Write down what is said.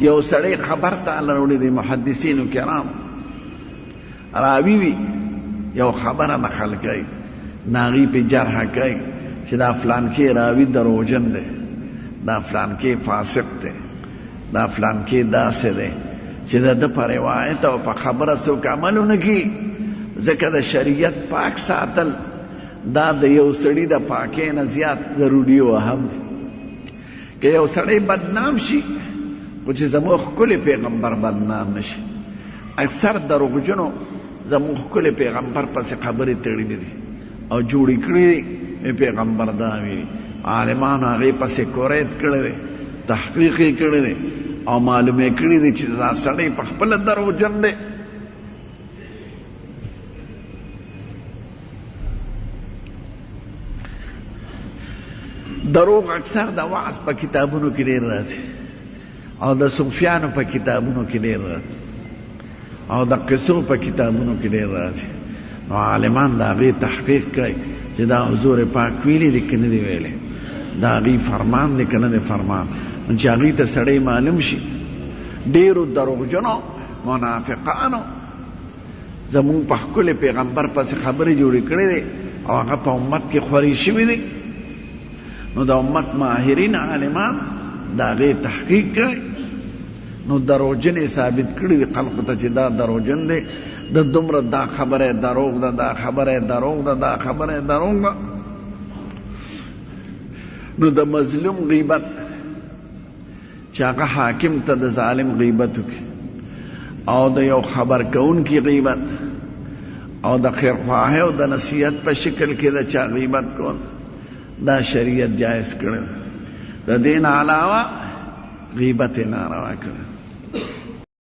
یو سړی خبر تعالی وړي دی محدثینو کرام راوی وی یو خبره نقل کوي ناغي په جرح کوي چې دا فلان کې راوی دروژن دی دا فلان کې فاسق دی دا فلان کې داسې دی چې د په روایت او په خبره څوک عملونه کوي ځکه د شریعت پاک ساتل دا د یو سړي د پاکۍ نه زیات ضروري او اهم دی که یو سړی بدنام شي خو چې زموږ ښکلی پیغمبر بدنام نشي اکثر دروغجنو زموږ ښکلی پیغمبر پسې خبرې تړلې دي او جوړې کړې دي پیغمبر دا ویلي عالمانو هغې پسې کورید کړی دی تحقیق یې کړی دی او معلومې کړي دي چې دا سړی په خپله دروغجن دی دروغ اکثر د وعظ په کتابونو کې ډېر راځي او د صوفیانو په کتابونو کې ډېر راځي او د قصو په کتابونو کې ډېر راځي نو عالمان د هغې تحقیق کوي چې دا حضور پاک ویلي دي که نه دي ویلي د هغې فرمان دی که نه دی فرمان چې هغې ته سړی معلوم شي ډېرو دروغجنو منافقانو زمونږ په ښکلي پیغمبر پسې خبرې جوړې کړې دي او هغه په امت کې خورې شوي دي نو د امت ماهرین عالمان د هغې تحقیق کوي نو دروغجن یې ثابت کړي دي خلقو ته چې دا دروغجن دی د دومره دا خبره دروغ ده دا خبره دروغ ده دا خبره دروغ ده نو د مظلوم غیبت چې هغه حاکم ته د ظالم غیبت وکړي او د یو خبر کوونکي غیبت او د خیرخواهۍ او د نصیحت په شکل کې د چا غیبت کول دا شریعت جایز کړی د دې نه علاوه غیبت یې ناروا کړی